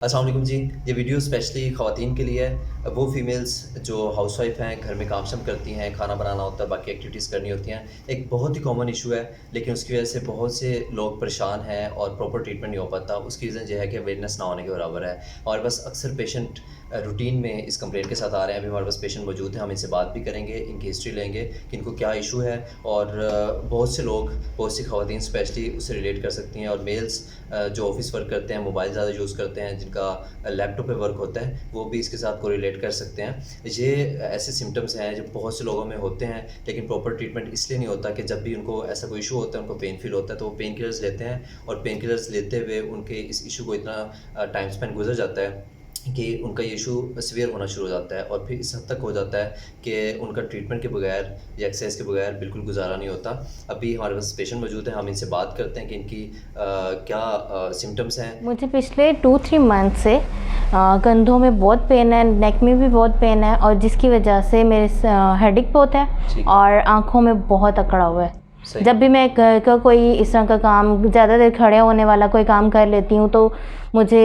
अस्सलाम वालेकुम जी। ये वीडियो स्पेशली ख़वातीन के लिए है। वो फ़ीमेल्स जो हाउसवाइफ हैं, घर में काम शाम करती हैं, खाना बनाना होता है, बाकी एक्टिविटीज़ करनी होती हैं। एक बहुत ही कॉमन इशू है, लेकिन उसकी वजह से बहुत से लोग परेशान हैं और प्रॉपर ट्रीटमेंट नहीं हो पाता। उसकी रीज़न ये है कि अवेयरनेस ना होने के बराबर है। हमारे पास अक्सर पेशेंट रूटीन में इस कंप्लेंट के साथ आ रहे हैं। अभी हमारे पास पेशेंट मौजूद हैं, हम इनसे बात भी करेंगे, इनकी हिस्ट्री लेंगे कि इनको क्या इशू है। और बहुत से लोग, बहुत सी ख़वातीन स्पेशली उससे रिलेट कर सकती हैं। और मेल्स जो ऑफ़िस वर्क करते हैं, मोबाइल ज़्यादा यूज़ करते हैं, जिनका लैपटॉप पे वर्क होता है, वो भी इसके साथ कोरिलेट कर सकते हैं। ये ऐसे सिम्पटम्स हैं जो बहुत से लोगों में होते हैं, लेकिन प्रॉपर ट्रीटमेंट इसलिए नहीं होता कि जब भी उनको ऐसा कोई इशू होता है, उनको पेन फ़ील होता है, तो वो पेन किलर्स लेते हैं और पेन किलर्स लेते हुए उनके इस इशू को इतना टाइम स्पेंड गुज़र जाता है कि उनका ये इशू सीवियर होना शुरू हो जाता है। और फिर इस हद तक हो जाता है कि उनका ट्रीटमेंट के बगैर या एक्सरसाइज के बगैर बिल्कुल गुजारा नहीं होता। अभी हमारे पास पेशेंट मौजूद हैं, हम इनसे बात करते हैं कि इनकी क्या सिम्टम्स हैं। मुझे पिछले 2-3 मंथ से कंधों में बहुत पेन है, नेक में भी बहुत पेन है और जिसकी वजह से मेरे हेडेक बहुत है और आँखों में बहुत अकड़ा हुआ है। जब भी मैं घर का कोई इस तरह का काम, ज़्यादा देर खड़े होने वाला कोई काम कर लेती हूँ तो मुझे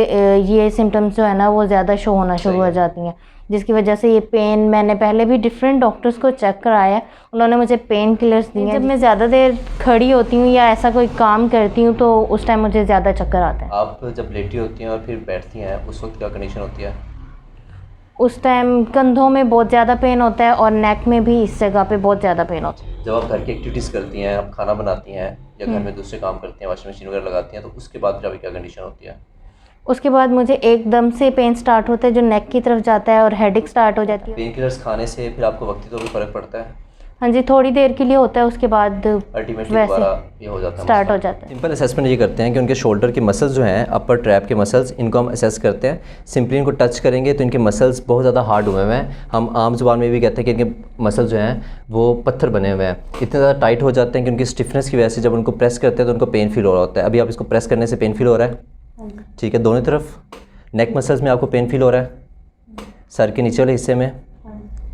ये सिम्टम्स जो है ना वो ज़्यादा शो होना शुरू हो जाती हैं, जिसकी वजह से ये पेन, मैंने पहले भी डिफरेंट डॉक्टर्स को चेक कराया, उन्होंने मुझे पेन किलर्स दिए। जब मैं ज़्यादा देर खड़ी होती हूँ या ऐसा कोई काम करती हूँ तो उस टाइम मुझे ज़्यादा चक्कर आते हैं। आप जब लेटी होती हैं और फिर बैठती हैं, उस वक्त क्या कंडीशन होती है? उस टाइम कंधों में बहुत ज़्यादा पेन होता है और नेक में भी इस जगह पे बहुत ज़्यादा पेन होता है। जब आप घर की एक्टिविटीज़ करती हैं, आप खाना बनाती हैं या घर में दूसरे काम करती हैं, वॉशिंग मशीन वगैरह लगाती हैं, तो उसके बाद फिर अभी क्या कंडीशन होती है? उसके बाद मुझे एकदम से पेन स्टार्ट होता है जो नेक की तरफ जाता है और हेडेक स्टार्ट हो जाती है। पेन किलर्स खाने से फिर आपको वक्ती तौर पे फ़र्क पड़ता है? हाँ जी, थोड़ी देर के लिए होता है, उसके बाद अल्टीमेटली वैसे दोबारा ये हो जाता है, स्टार्ट हो जाता है। सिंपल असेसमेंट ये करते हैं कि उनके शोल्डर के मसल्स जो हैं, अपर ट्रैप के मसल्स, इनको हम असेस करते हैं। सिंपली इनको टच करेंगे तो इनके मसल्स बहुत ज़्यादा हार्ड हुए हुए हैं। हम आम ज़ुबान में भी कहते हैं कि इनके मसल्स जो हैं वो पत्थर बने हुए हैं, इतने ज़्यादा टाइट हो जाते हैं कि उनकी स्टिफनेस की वजह से जब उनको प्रेस करते हैं तो उनको पेन फील हो रहा होता है। अभी आप इसको प्रेस करने से पेन फील हो रहा है? ठीक है, दोनों तरफ नेक मसल्स में आपको पेन फील हो रहा है? सर के नीचे वाले हिस्से में?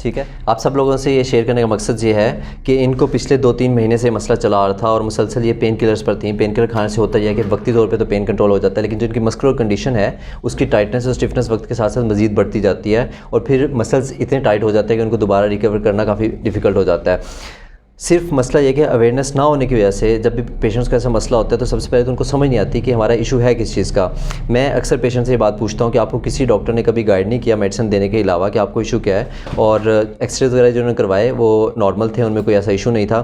ठीक है। आप सब लोगों से ये शेयर करने का मकसद ये है कि इनको पिछले 2-3 महीने से मसला चला आ रहा था और मुसलसल ये पेन किलर्स पर थी। पेन किलर खाने से होता यह है कि वक्ती तौर पे तो पेन कंट्रोल हो जाता है, लेकिन जो इनकी मस्कुलर कंडीशन है उसकी टाइटनेस और स्टिफनेस वक्त के साथ साथ मज़ीद बढ़ती जाती है और फिर मसल्स इतने टाइट हो जाते हैं कि उनको दोबारा रिकवर करना काफ़ी डिफ़िकल्ट हो जाता है। सिर्फ मसला ये कि अवेयरनेस ना होने की वजह से जब भी पेशेंट्स का ऐसा मसला होता है तो सबसे पहले तो उनको समझ नहीं आती कि हमारा इशू है किस चीज़ का। मैं अक्सर पेशेंट से ये बात पूछता हूँ कि आपको किसी डॉक्टर ने कभी गाइड नहीं किया मेडिसिन देने के अलावा कि आपको इशू क्या है? और एक्सरे वगैरह जो उन्होंने करवाए वो नॉर्मल थे, उनमें कोई ऐसा इशू नहीं था।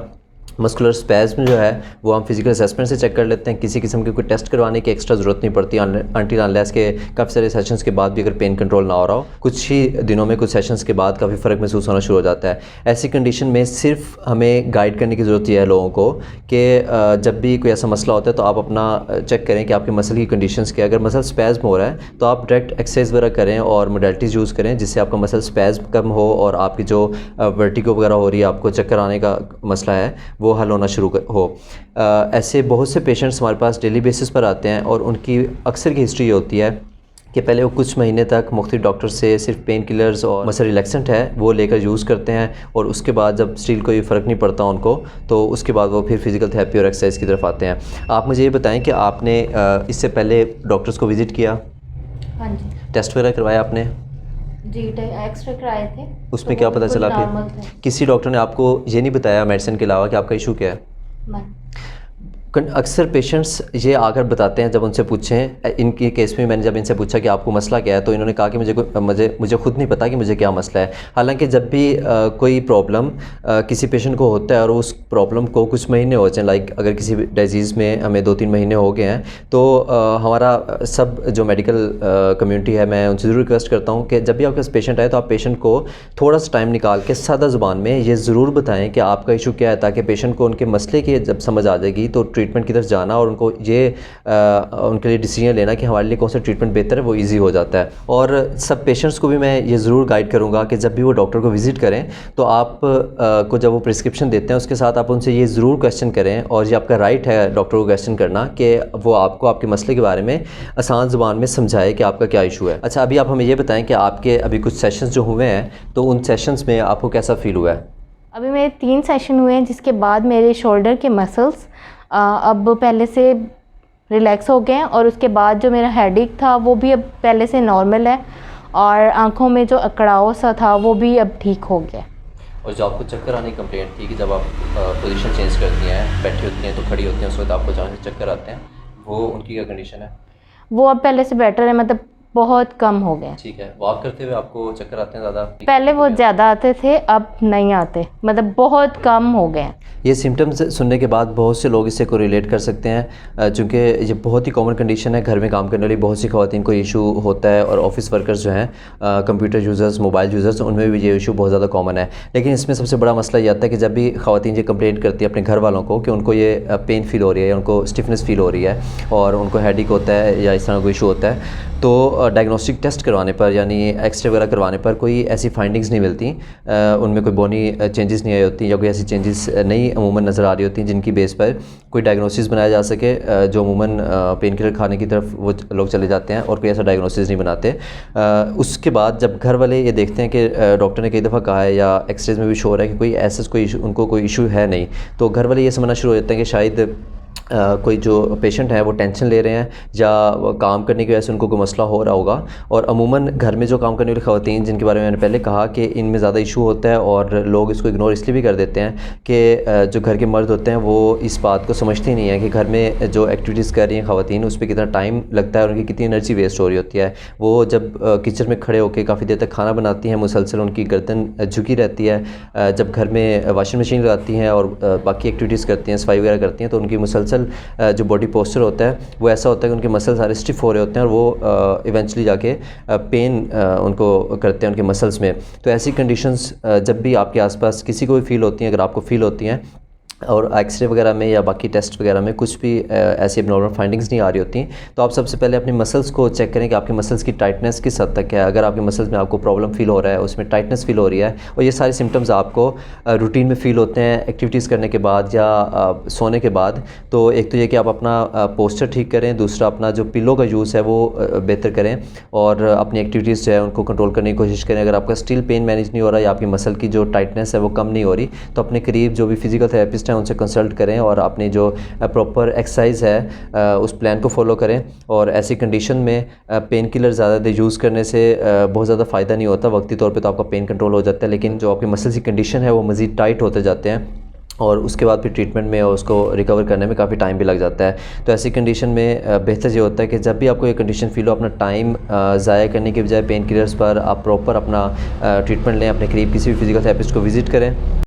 मस्कुलर स्पैज़्म जो है वो हम फिजिकल असेसमेंट से चेक कर लेते हैं, किसी किस्म की कोई टेस्ट करवाने की एक्स्ट्रा ज़रूरत नहीं पड़ती अनटिल अनलेस के काफ़ी सारे सेशंस के बाद भी अगर पेन कंट्रोल ना हो रहा हो, कुछ ही दिनों में कुछ सेशंस के बाद काफ़ी फ़र्क महसूस होना शुरू हो जाता है। ऐसी कंडीशन में सिर्फ हमें गाइड करने की ज़रूरत है लोगों को कि जब भी कोई ऐसा मसला होता है तो आप अपना चेक करें कि आपके मसल की कंडीशंस क्या है। अगर मसल स्पैज़्म हो रहा है तो आप डायरेक्ट एक्सरसाइज वगैरह करें और मोडेलिटीज़ यूज़ करें जिससे आपका मसल स्पैज़्म कम हो और आपकी जो वर्टिगो वगैरह हो रही है, आपको चक्कर आने का मसला है, वो हल होना शुरू हो। ऐसे बहुत से पेशेंट्स हमारे पास डेली बेसिस पर आते हैं और उनकी अक्सर की हिस्ट्री ये होती है कि पहले वो कुछ महीने तक मुख्तलिफ डॉक्टर से सिर्फ पेन किलर्स और मसल रिलैक्सेंट है वो लेकर यूज़ करते हैं और उसके बाद जब स्टिल कोई फ़र्क नहीं पड़ता उनको तो उसके बाद वो फिर फिज़िकल थेरेपी और एक्सरसाइज की तरफ आते हैं। आप मुझे ये बताएं कि आपने इससे पहले डॉक्टर्स को विज़िट किया? हाँ जी। टेस्ट वगैरह करवाया आपने? जी, एक्सरे कराए थे। उसमें तो क्या वो पता बिल्कुल चला नॉर्मल फिर? थे। किसी डॉक्टर ने आपको ये नहीं बताया मेडिसिन के अलावा कि आपका इशू क्या है? नहीं। अक्सर पेशेंट्स ये आकर बताते हैं जब उनसे पूछें, इनके केस में मैंने जब इनसे पूछा कि आपको मसला क्या है तो इन्होंने कहा कि मुझे खुद नहीं पता कि मुझे क्या मसला है। हालांकि जब भी कोई प्रॉब्लम किसी पेशेंट को होता है और उस प्रॉब्लम को कुछ महीने हो जाए, लाइक अगर किसी डिजीज़ में हमें 2-3 महीने हो गए हैं तो हमारा सब जो मेडिकल कम्युनिटी है, मैं उनसे ज़रूर रिक्वेस्ट करता हूँ कि जब भी आपके पास पेशेंट आए तो आप पेशेंट को थोड़ा सा टाइम निकाल के सादा ज़ुबान में ये ज़रूर बताएँ कि आपका इशू क्या है, ताकि पेशेंट को उनके मसले की जब समझ आ जाएगी तो ट्रीटमेंट की तरफ जाना और उनको ये उनके लिए डिसीजन लेना कि हमारे लिए कौन सा ट्रीटमेंट बेहतर है वो इजी हो जाता है। और सब पेशेंट्स को भी मैं ये ज़रूर गाइड करूँगा कि जब भी वो डॉक्टर को विज़िट करें तो आप को जब वो प्रिस्क्रिप्शन देते हैं उसके साथ आप उनसे ये ज़रूर क्वेश्चन करें, और ये आपका राइट है डॉक्टर को क्वेश्चन करना कि वो आपको आपके मसले के बारे में आसान ज़ुबान में समझाए कि आपका क्या इशू है। अच्छा, अभी आप हमें ये बताएं कि आपके अभी कुछ सेशंस जो हुए हैं तो उन सेशंस में आपको कैसा फ़ील हुआ है? अभी मेरे 3 सेशन हुए हैं जिसके बाद मेरे शोल्डर के मसल्स अब पहले से रिलैक्स हो गए हैं। और उसके बाद जो मेरा हेडेक था वो भी अब पहले से नॉर्मल है, और आँखों में जो अकड़ाव सा था वो भी अब ठीक हो गया। और जो आपको चक्कर आने की कंप्लेंट थी कि जब आप पोजीशन चेंज करती हैं, बैठी होती हैं तो खड़ी होती हैं, उस वक्त आपको जहाँ से चक्कर आते हैं, वो उनकी क्या कंडीशन है? वो अब पहले से बेटर है, मतलब बहुत कम हो गए। ठीक है। वॉक करते हुए आपको चक्कर आते हैं ज़्यादा? पहले वो ज़्यादा आते थे, अब नहीं आते, मतलब बहुत कम हो गए। ये सिम्टम्स सुनने के बाद बहुत से लोग इससे को रिलेट कर सकते हैं, चूँकि ये बहुत ही कॉमन कंडीशन है। घर में काम करने वाली बहुत सी ख़वातीन को इशू होता है, और ऑफिस वर्कर्स जो हैं, कंप्यूटर यूज़र्स, मोबाइल यूज़र्स, उनमें भी ये इशू बहुत ज़्यादा कॉमन है। लेकिन इसमें सबसे बड़ा मसला ये आता है कि जब भी ख़वातीन ये कंप्लेंट करती है अपने घर वालों को कि उनको ये पेन फील हो रही है, उनको स्टिफनेस फील हो रही है, और उनको हेडेक होता है या इस तरह कोई इशू होता है, तो डायग्नोस्टिक टेस्ट करवाने पर, यानी एक्सरे वगैरह करवाने पर कोई ऐसी फाइंडिंग्स नहीं मिलती, उनमें कोई बोनी चेंजेस नहीं आई होती, या कोई ऐसी चेंजेस नहीं अमूमन नज़र आ रही होती हैं जिनकी बेस पर कोई डायग्नोसिस बनाया जा सके। जो अमूमन पेन किलर खाने की तरफ वो लोग चले जाते हैं और कोई ऐसा डायग्नोसिस नहीं बनाते। उसके बाद जब घर वाले ये देखते हैं कि डॉक्टर ने कई दफ़ा कहा है या एक्सरेज में भी शो हो रहा है कि कोई ऐसा कोई इशू, उनको कोई इशू है नहीं, तो घर वाले ये समझना शुरू हो जाते हैं कि शायद कोई जो पेशेंट है वो टेंशन ले रहे हैं, या काम करने की वजह से उनको कोई मसला हो रहा होगा। और अमूमन घर में जो काम करने वाली ख़वातीन, जिनके बारे में मैंने पहले कहा कि इनमें ज़्यादा इशू होता है, और लोग इसको इग्नोर इसलिए भी कर देते हैं कि जो घर के मर्द होते हैं वो इस बात को समझते ही नहीं है कि घर में जो एक्टिविटीज़ कर रही हैं ख़वातीन, उस पर कितना टाइम लगता है और उनकी कितनी एनर्जी वेस्ट हो रही होती है। वो जब किचन में खड़े होकर काफ़ी देर तक खाना बनाती हैं, मुसलसल उनकी गर्दन झुकी रहती है। जब घर में वॉशिंग मशीन लगाती हैं और बाकी एक्टिविटीज़ करती हैं, सफाई वगैरह करती हैं, तो उनकी मुसलसल जो बॉडी पोस्चर होता है वो ऐसा होता है कि उनके मसल सारे स्टिफ हो रहे होते हैं, और वो इवेंचुअली जाके पेन उनको करते हैं उनके मसल्स में। तो ऐसी कंडीशंस जब भी आपके आसपास किसी को भी फील होती हैं, अगर आपको फील होती हैं, और एक्सरे वगैरह में या बाकी टेस्ट वगैरह में कुछ भी ऐसी एबनॉर्मल फाइंडिंग्स नहीं आ रही होती, तो आप सबसे पहले अपने मसल्स को चेक करें कि आपके मसल्स की टाइटनेस किस हद तक है। अगर आपके मसल्स में आपको प्रॉब्लम फील हो रहा है, उसमें टाइटनेस फील हो रही है, और ये सारे सिम्टम्स आपको रूटीन में फ़ील होते हैं एक्टिविटीज़ करने के बाद या सोने के बाद, तो एक तो ये कि आप अपना पोस्चर ठीक करें, दूसरा अपना जो पिलो का यूज़ है वो बेहतर करें, और अपनी एक्टिविटीज़ जो है उनको कंट्रोल करने की कोशिश करें। अगर आपका स्टिल पेन मैनेज नहीं हो रहा, या आपकी मसल की जो टाइटनेस है वो कम नहीं हो रही, तो अपने करीब जो भी फिजिकल थेरेपिस्ट हैं उनसे कंसल्ट करें, और अपनी जो प्रॉपर एक्सरसाइज है उस प्लान को फॉलो करें। और ऐसी कंडीशन में पेन किलर ज़्यादा देर यूज़ करने से बहुत ज़्यादा फ़ायदा नहीं होता। वक्ती तौर पे तो आपका पेन कंट्रोल हो जाता है, लेकिन जो आपके मसल्स की कंडीशन है वो मज़ीद टाइट होते जाते हैं, और उसके बाद फिर ट्रीटमेंट में और उसको रिकवर करने में काफ़ी टाइम भी लग जाता है। तो ऐसी कंडीशन में बेहतर ये होता है कि जब भी आपको ये कंडीशन फील हो, अपना टाइम ज़ाया करने के बजाय पेन किलर्स पर आप प्रॉपर अपना ट्रीटमेंट लें, अपने करीब किसी भी फिजिकल थेरेपिस्ट को विज़िट करें।